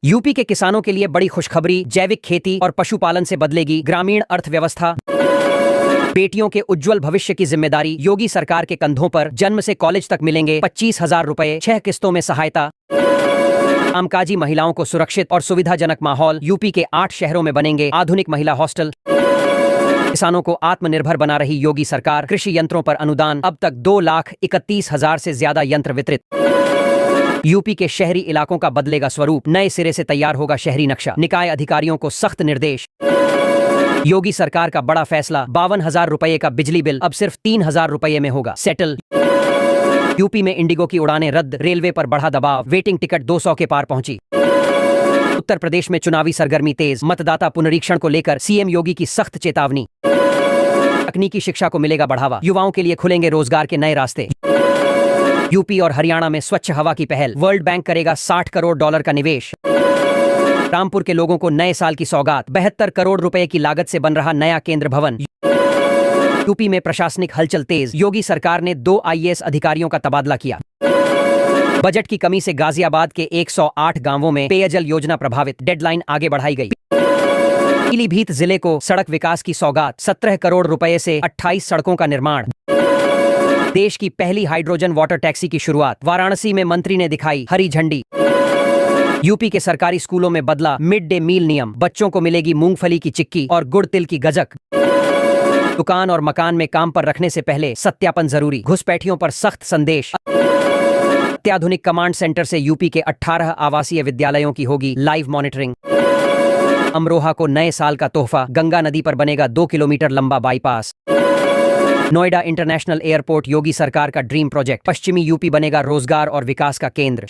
UP के किसानों के लिए बड़ी खुशखबरी, जैविक खेती और पशुपालन से बदलेगी ग्रामीण अर्थव्यवस्था। बेटियों के उज्जवल भविष्य की जिम्मेदारी योगी सरकार के कंधों पर। जन्म से कॉलेज तक मिलेंगे 25,000 रुपए, 6 किस्तों में सहायता। कामकाजी महिलाओं को सुरक्षित और सुविधाजनक माहौल। यूपी के 8 शहरों में बनेंगे आधुनिक महिला हॉस्टल। किसानों को आत्मनिर्भर बना रही योगी सरकार। कृषि यंत्रों पर अनुदान। अब तक 2,31,000 से ज्यादा यंत्र वितरित। यूपी के शहरी इलाकों का बदलेगा स्वरूप। नए सिरे से तैयार होगा शहरी नक्शा। निकाय अधिकारियों को सख्त निर्देश। योगी सरकार का बड़ा फैसला। 52,000 रुपए का बिजली बिल अब सिर्फ 3,000 रुपए में होगा सेटल। यूपी में इंडिगो की उड़ानें रद्द। रेलवे पर बढ़ा दबाव। वेटिंग टिकट 200 के पार पहुंची। उत्तर प्रदेश में चुनावी सरगर्मी तेज। मतदाता पुनरीक्षण को लेकर सीएम योगी की सख्त चेतावनी। तकनीकी शिक्षा को मिलेगा बढ़ावा। युवाओं के लिए खुलेंगे रोजगार के नए रास्ते। यूपी और हरियाणा में स्वच्छ हवा की पहल। वर्ल्ड बैंक करेगा $60 करोड़ का निवेश। रामपुर के लोगों को नए साल की सौगात। 72 करोड़ रुपए की लागत से बन रहा नया केंद्र भवन। यूपी में प्रशासनिक हलचल तेज। योगी सरकार ने 2 IAS अधिकारियों का तबादला किया। बजट की कमी से गाजियाबाद के 108 गांवों में पेयजल योजना प्रभावित। डेडलाइन आगे बढ़ाई गई। पीलीभीत जिले को सड़क विकास की सौगात। 17 करोड़ रुपए से 28 सड़कों का निर्माण। देश की पहली हाइड्रोजन वाटर टैक्सी की शुरुआत। वाराणसी में मंत्री ने दिखाई हरी झंडी। यूपी के सरकारी स्कूलों में बदला मिड डे मील नियम। बच्चों को मिलेगी मूंगफली की चिक्की और गुड़ तिल की गजक। दुकान और मकान में काम पर रखने से पहले सत्यापन जरूरी। घुसपैठियों पर सख्त संदेश। अत्याधुनिक कमांड सेंटर से यूपी के 18 आवासीय विद्यालयों की होगी लाइव मॉनिटरिंग। अमरोहा को नए साल का तोहफा। गंगा नदी पर बनेगा 2 किलोमीटर लंबा बाईपास। नोएडा इंटरनेशनल एयरपोर्ट योगी सरकार का ड्रीम प्रोजेक्ट। पश्चिमी यूपी बनेगा रोजगार और विकास का केंद्र।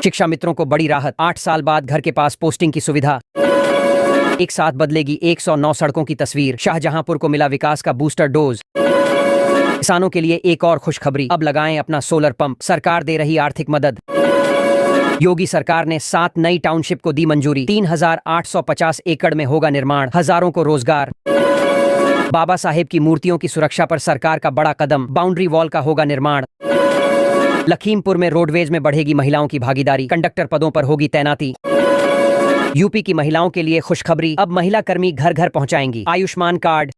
शिक्षा मित्रों को बड़ी राहत। 8 साल बाद घर के पास पोस्टिंग की सुविधा। एक साथ बदलेगी 109 सड़कों की तस्वीर। शाहजहांपुर को मिला विकास का बूस्टर डोज। किसानों के लिए एक और खुशखबरी। अब लगाएं अपना सोलर पंप। सरकार दे रही आर्थिक मदद। योगी सरकार ने 7 नई टाउनशिप को दी मंजूरी। 3,850 एकड़ में होगा निर्माण। हजारों को रोजगार। बाबा साहेब की मूर्तियों की सुरक्षा पर सरकार का बड़ा कदम। बाउंड्री वॉल का होगा निर्माण। लखीमपुर में रोडवेज में बढ़ेगी महिलाओं की भागीदारी। कंडक्टर पदों पर होगी तैनाती। यूपी की महिलाओं के लिए खुशखबरी। अब महिला कर्मी घर घर पहुंचाएंगी आयुष्मान कार्ड।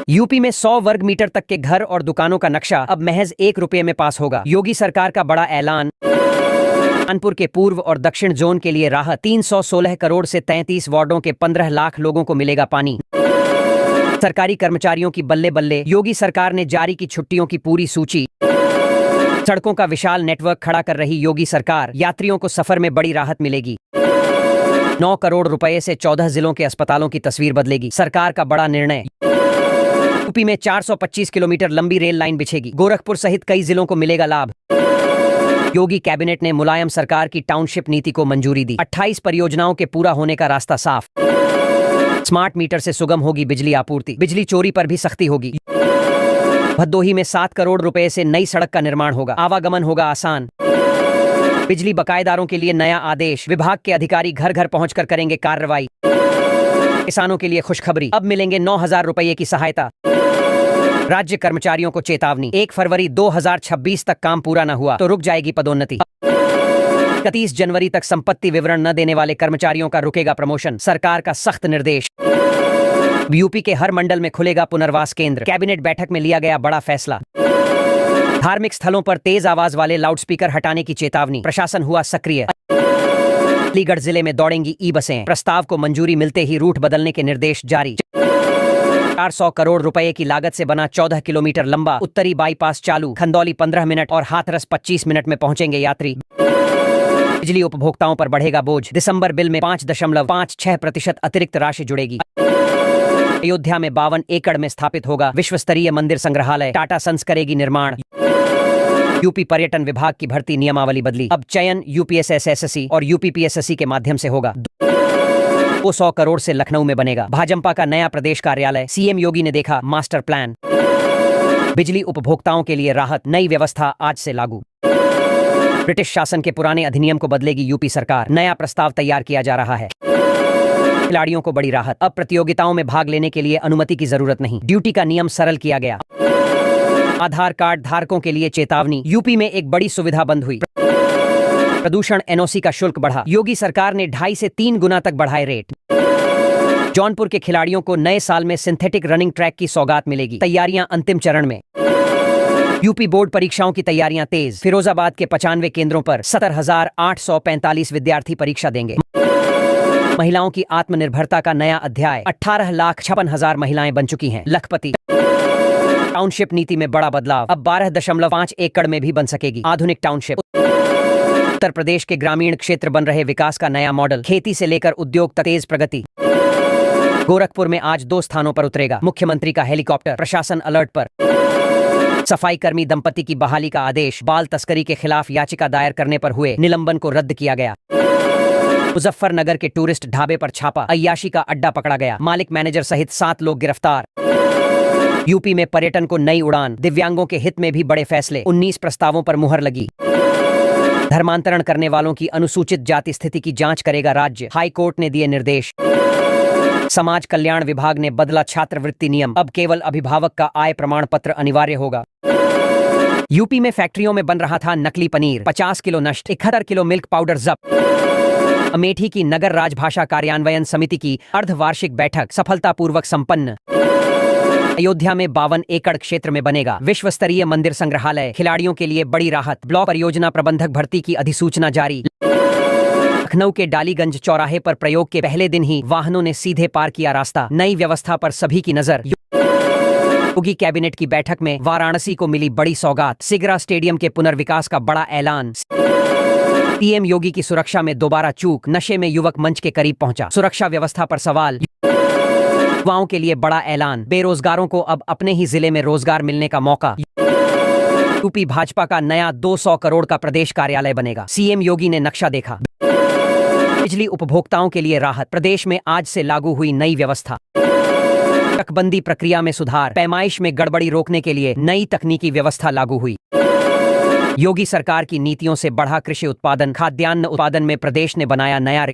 यूपी में 100 वर्ग मीटर तक के घर और दुकानों का नक्शा अब महज ₹1 में पास होगा। योगी सरकार का बड़ा ऐलान। कानपुर के पूर्व और दक्षिण जोन के लिए राहत। 316 करोड़ से 33 वार्डों के 15 लाख लोगों को मिलेगा पानी। सरकारी कर्मचारियों की बल्ले बल्ले। योगी सरकार ने जारी की छुट्टियों की पूरी सूची। सड़कों का विशाल नेटवर्क खड़ा कर रही योगी सरकार। यात्रियों को सफर में बड़ी राहत मिलेगी। 9 करोड़ रुपए से 14 जिलों के अस्पतालों की तस्वीर बदलेगी। सरकार का बड़ा निर्णय। यूपी में 425 किलोमीटर लंबी रेल लाइन बिछेगी। गोरखपुर सहित कई जिलों को मिलेगा लाभ। योगी कैबिनेट ने मुलायम सरकार की टाउनशिप नीति को मंजूरी दी। 28 परियोजनाओं के पूरा होने का रास्ता साफ। स्मार्ट मीटर से सुगम होगी बिजली आपूर्ति। बिजली चोरी पर भी सख्ती होगी। भदोही में 7 करोड़ रुपए से नई सड़क का निर्माण होगा। आवागमन होगा आसान। बिजली बकायेदारों के लिए नया आदेश। विभाग के अधिकारी घर घर पहुंचकर करेंगे कार्रवाई। किसानों के लिए खुशखबरी। अब मिलेंगे 9,000 रुपए की सहायता। राज्य कर्मचारियों को चेतावनी। 1 फरवरी 2026 तक काम पूरा न हुआ तो रुक जाएगी पदोन्नति। 31 जनवरी तक संपत्ति विवरण न देने वाले कर्मचारियों का रुकेगा प्रमोशन। सरकार का सख्त निर्देश। यूपी के हर मंडल में खुलेगा पुनर्वास केंद्र। कैबिनेट बैठक में लिया गया बड़ा फैसला। धार्मिक स्थलों पर तेज आवाज वाले लाउडस्पीकर हटाने की चेतावनी। प्रशासन हुआ सक्रिय। अलीगढ़ जिले में दौड़ेंगी ई-बसें। प्रस्ताव को मंजूरी मिलते ही रूट बदलने के निर्देश जारी। 400 करोड़ रुपए की लागत से बना 14 किलोमीटर लंबा उत्तरी बाईपास चालू। खंदौली 15 मिनट और हाथरस 25 मिनट में पहुंचेंगे यात्री। बिजली उपभोक्ताओं पर बढ़ेगा बोझ। दिसंबर बिल में 5.56% अतिरिक्त राशि जुड़ेगी। अयोध्या में 52 एकड़ में स्थापित होगा विश्व स्तरीय मंदिर संग्रहालय। टाटा सन्स करेगी निर्माण। यूपी पर्यटन विभाग की भर्ती नियमावली बदली। अब चयन यूपीएसएस एसएससी और यूपीपीएसएससी के माध्यम से होगा। 200 करोड़ से लखनऊ में बनेगा भाजपा का नया प्रदेश कार्यालय। सीएम योगी ने देखा मास्टर प्लान। बिजली उपभोक्ताओं के लिए राहत। नई व्यवस्था आज से लागू। ब्रिटिश शासन के पुराने अधिनियम को बदलेगी यूपी सरकार। नया प्रस्ताव तैयार किया जा रहा है। खिलाड़ियों को बड़ी राहत। अब प्रतियोगिताओं में भाग लेने के लिए अनुमति की जरूरत नहीं। ड्यूटी का नियम सरल किया गया। आधार कार्ड धारकों के लिए चेतावनी। यूपी में एक बड़ी सुविधा बंद हुई। प्रदूषण एनओसी का शुल्क बढ़ा, योगी सरकार ने 2.5 से 3 गुना तक बढ़ाए रेट। जौनपुर के खिलाड़ियों को नए साल में सिंथेटिक रनिंग ट्रैक की सौगात मिलेगी, तैयारियां अंतिम चरण में। यूपी बोर्ड परीक्षाओं की तैयारियां तेज, फिरोजाबाद के 95 केंद्रों पर 70,845 विद्यार्थी परीक्षा देंगे। महिलाओं की आत्मनिर्भरता का नया अध्याय, 18,56,000 महिलाएं बन चुकी हैं लखपति। टाउनशिप नीति में बड़ा बदलाव, अब 12.5 एकड़ में भी बन सकेगी आधुनिक टाउनशिप। उत्तर प्रदेश के ग्रामीण क्षेत्र बन रहे विकास का नया मॉडल, खेती से लेकर उद्योग तक तेज प्रगति। गोरखपुर में आज 2 स्थानों पर उतरेगा मुख्यमंत्री का हेलीकॉप्टर, प्रशासन अलर्ट पर। सफाई कर्मी दंपति की बहाली का आदेश, बाल तस्करी के खिलाफ याचिका दायर करने पर हुए निलंबन को रद्द किया गया। मुजफ्फरनगर के टूरिस्ट ढाबे पर छापा, अय्याशी का अड्डा पकड़ा गया, मालिक मैनेजर सहित 7 लोग गिरफ्तार। यूपी में पर्यटन को नई उड़ान, दिव्यांगों के हित में भी बड़े फैसले, 19 प्रस्तावों पर मुहर लगी। धर्मांतरण करने वालों की अनुसूचित जाति स्थिति की जांच करेगा राज्य, हाई कोर्ट ने दिए निर्देश। समाज कल्याण विभाग ने बदला छात्रवृत्ति नियम, अब केवल अभिभावक का आय प्रमाण पत्र अनिवार्य होगा। यूपी में फैक्ट्रियों में बन रहा था नकली पनीर, 50 किलो नष्ट, 71 किलो मिल्क पाउडर जब्त। अमेठी की नगर राजभाषा कार्यान्वयन समिति की अर्धवार्षिक बैठक सफलतापूर्वक संपन्न। अयोध्या में 52 एकड़ क्षेत्र में बनेगा विश्व स्तरीय मंदिर संग्रहालय, खिलाड़ियों के लिए बड़ी राहत, ब्लॉक परियोजना प्रबंधक भर्ती की अधिसूचना जारी। लखनऊ के डालीगंज चौराहे पर प्रयोग के पहले दिन ही वाहनों ने सीधे पार किया रास्ता, नई व्यवस्था पर सभी की नजर। योगी कैबिनेट की बैठक में वाराणसी को मिली बड़ी सौगात, सिगरा स्टेडियम के पुनर्विकास का बड़ा ऐलान। पीएम योगी की सुरक्षा में दोबारा चूक, नशे में युवक मंच के करीब पहुंचा, सुरक्षा व्यवस्था पर सवाल। युवाओं के लिए बड़ा ऐलान, बेरोजगारों को अब अपने ही जिले में रोजगार मिलने का मौका। यूपी भाजपा का नया 200 करोड़ का प्रदेश कार्यालय बनेगा, सीएम योगी ने नक्शा देखा। बिजली उपभोक्ताओं के लिए राहत, प्रदेश में आज से लागू हुई नई व्यवस्था। चकबंदी प्रक्रिया में सुधार, पैमाइश में गड़बड़ी रोकने के लिए नई तकनीकी व्यवस्था लागू हुई। योगी सरकार की नीतियों से बढ़ा कृषि उत्पादन, खाद्यान्न उत्पादन में प्रदेश ने बनाया नया